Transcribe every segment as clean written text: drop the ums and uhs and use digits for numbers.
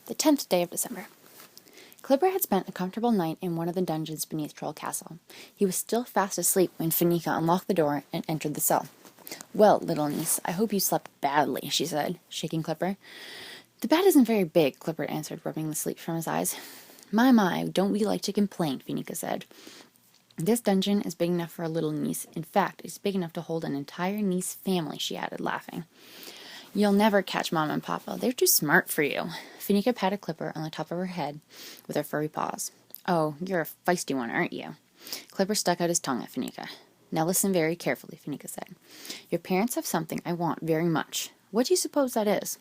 The 10th day of December. Clipper had spent a comfortable night in one of the dungeons beneath Troll Castle. He was still fast asleep when Fanica unlocked the door and entered the cell. "Well, little niece, I hope you slept badly," she said, shaking Clipper. "The bed isn't very big," Clipper answered, rubbing the sleep from his eyes. My, don't we like to complain," Fanica said. "This dungeon is big enough for a little niece. In fact, it's big enough to hold an entire niece family," she added, laughing. "You'll never catch Mom and Papa. They're too smart for you." Fanica patted Clipper on the top of her head with her furry paws. "Oh, you're a feisty one, aren't you?" Clipper stuck out his tongue at Fanica. "Now listen very carefully," Fanica said. "Your parents have something I want very much. What do you suppose that is?"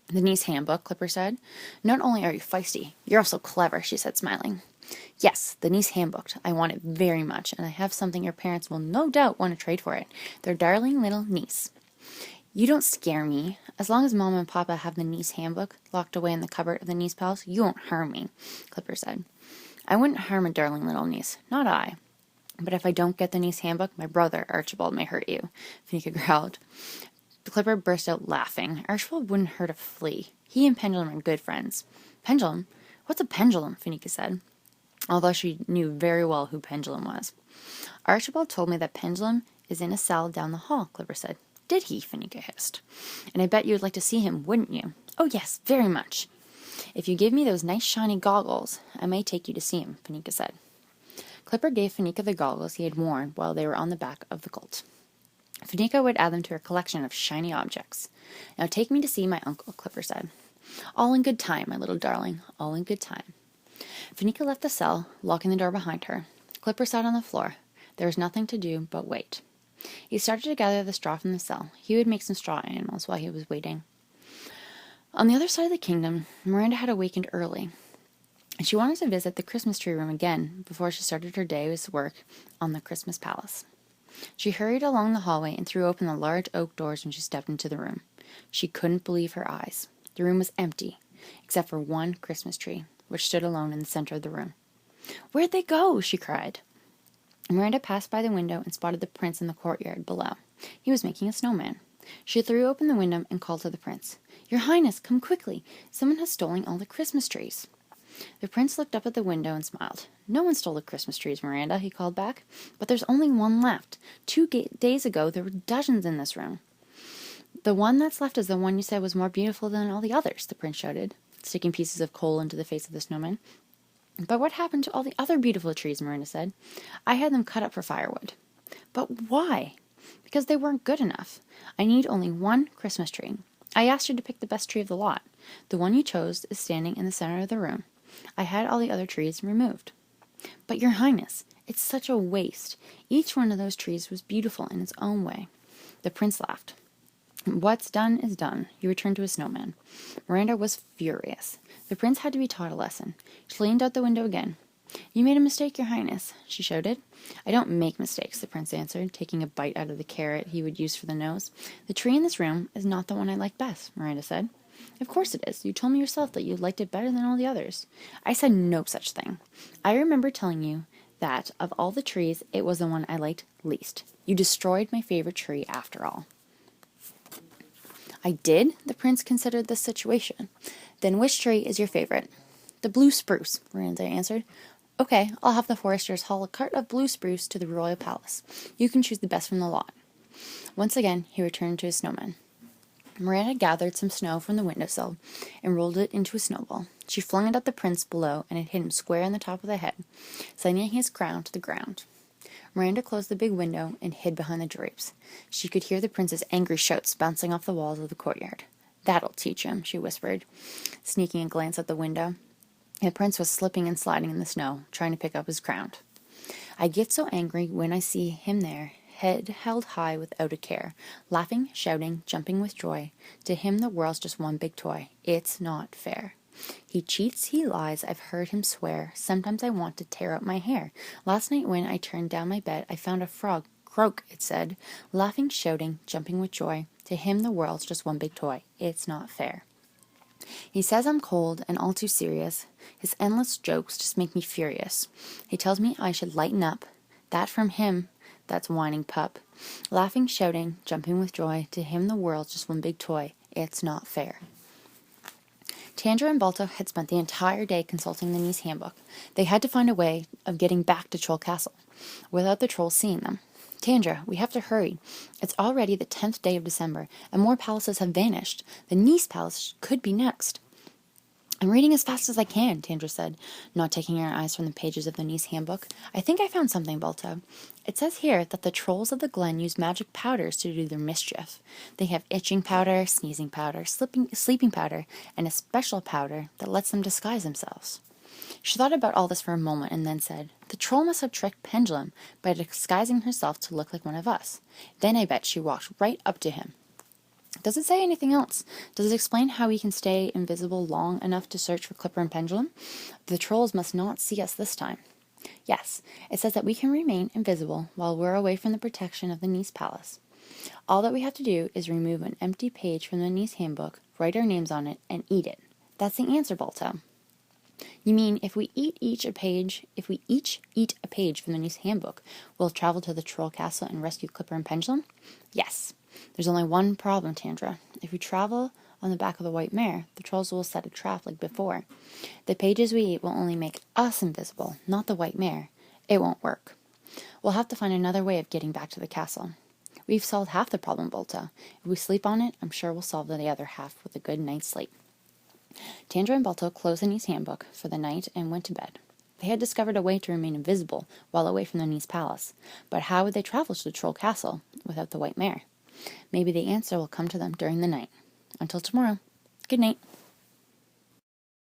"The niece handbook," Clipper said. "Not only are you feisty, you're also clever," she said, smiling. "Yes, the niece handbook. I want it very much, and I have something your parents will no doubt want to trade for it. Their darling little niece." "You don't scare me. As long as Mom and Papa have the niece handbook locked away in the cupboard of the niece palace, you won't harm me," Clipper said. "I wouldn't harm a darling little niece. Not I. But if I don't get the niece handbook, my brother, Archibald, may hurt you," Fanica growled. Clipper burst out laughing. Archibald wouldn't hurt a flea. He and Pendulum are good friends. "Pendulum? What's a pendulum?" Fanica said, although she knew very well who Pendulum was. "Archibald told me that Pendulum is in a cell down the hall," Clipper said. "Did he?" Fanica hissed. "And I bet you would like to see him, wouldn't you?" "Oh, yes, very much." "If you give me those nice shiny goggles, I may take you to see him," Fanica said. Clipper gave Fanica the goggles he had worn while they were on the back of the colt. Fanica would add them to her collection of shiny objects. "Now take me to see my uncle," Clipper said. "All in good time, my little darling, all in good time." Fanica left the cell, locking the door behind her. Clipper sat on the floor. There was nothing to do but wait. He started to gather the straw from the cell. He would make some straw animals while he was waiting. On the other side of the kingdom, Miranda had awakened early. She wanted to visit the Christmas tree room again before she started her day's work on the Christmas palace. She hurried along the hallway and threw open the large oak doors when she stepped into the room. She couldn't believe her eyes. The room was empty, except for one Christmas tree, which stood alone in the center of the room. "Where'd they go?" she cried. Miranda passed by the window and spotted the prince in the courtyard below. He was making a snowman. She threw open the window and called to the prince. "Your Highness, come quickly. Someone has stolen all the Christmas trees." The prince looked up at the window and smiled. "No one stole the Christmas trees, Miranda," he called back. "But there's only one left. 2 days ago, there were dozens in this room." "The one that's left is the one you said was more beautiful than all the others," the prince shouted, sticking pieces of coal into the face of the snowman. "But what happened to all the other beautiful trees?" Miranda said. "I had them cut up for firewood." "But why?" "Because they weren't good enough. I need only one Christmas tree. I asked you to pick the best tree of the lot. The one you chose is standing in the center of the room. I had all the other trees removed." "But, Your Highness, it's such a waste. Each one of those trees was beautiful in its own way." The prince laughed. "What's done is done." He returned to his snowman. Miranda was furious. The prince had to be taught a lesson. She leaned out the window again. "You made a mistake, Your Highness," she shouted. "I don't make mistakes," the prince answered, taking a bite out of the carrot he would use for the nose. "The tree in this room is not the one I like best," Miranda said. "Of course it is. You told me yourself that you liked it better than all the others." "I said no such thing. I remember telling you that of all the trees, it was the one I liked least. You destroyed my favorite tree after all." "I did?" The prince considered the situation. "Then which tree is your favorite?" "The blue spruce," Miranda answered. "Okay, I'll have the foresters haul a cart of blue spruce to the royal palace. You can choose the best from the lot." Once again, he returned to his snowman. Miranda gathered some snow from the windowsill and rolled it into a snowball. She flung it at the prince below, and it hit him square in the top of the head, sending his crown to the ground. Miranda closed the big window and hid behind the drapes. She could hear the prince's angry shouts bouncing off the walls of the courtyard. "That'll teach him," she whispered, sneaking a glance at the window. The prince was slipping and sliding in the snow, trying to pick up his crown. "I get so angry when I see him there, head held high without a care, laughing, shouting, jumping with joy. To him the world's just one big toy. It's not fair. He cheats, he lies, I've heard him swear. Sometimes I want to tear out my hair. Last night when I turned down my bed, I found a frog. Croak, it said, laughing, shouting, jumping with joy. To him the world's just one big toy. It's not fair. He says I'm cold and all too serious. His endless jokes just make me furious. He tells me I should lighten up. That from him, that's whining pup. Laughing, shouting, jumping with joy. To him the world's just one big toy. It's not fair." Tandra and Balto had spent the entire day consulting the Nice handbook. They had to find a way of getting back to Troll Castle without the trolls seeing them. Tandra, we have to hurry. It's already the 10th day of December, and more palaces have vanished. The Nice palace could be next. I'm reading as fast as I can, Tandra said, not taking her eyes from the pages of the Nice handbook. I think I found something, Balto. It says here that the trolls of the glen use magic powders to do their mischief. They have itching powder, sneezing powder, sleeping powder, and a special powder that lets them disguise themselves. She thought about all this for a moment and then said, the troll must have tricked Pendulum by disguising herself to look like one of us. Then I bet she walked right up to him. Does it say anything else? Does it explain how we can stay invisible long enough to search for Clipper and Pendulum? The trolls must not see us this time. Yes, it says that we can remain invisible while we're away from the protection of the Nice Palace. All that we have to do is remove an empty page from the Nice handbook, write our names on it, and eat it. That's the answer, Balto. You mean if we each eat a page from the Nice handbook, we'll travel to the Troll Castle and rescue Clipper and Pendulum? Yes. There's only one problem, Tandra. If we travel on the back of the white mare, the trolls will set a trap like before. The pages we eat will only make us invisible, not the white mare. It won't work. We'll have to find another way of getting back to the castle. We've solved half the problem, Balto. If we sleep on it, I'm sure we'll solve the other half with a good night's sleep. Tandra and Balto closed the Nice handbook for the night and went to bed. They had discovered a way to remain invisible while away from the Nice palace, but how would they travel to the Troll Castle without the white mare? Maybe the answer will come to them during the night. Until tomorrow, good night.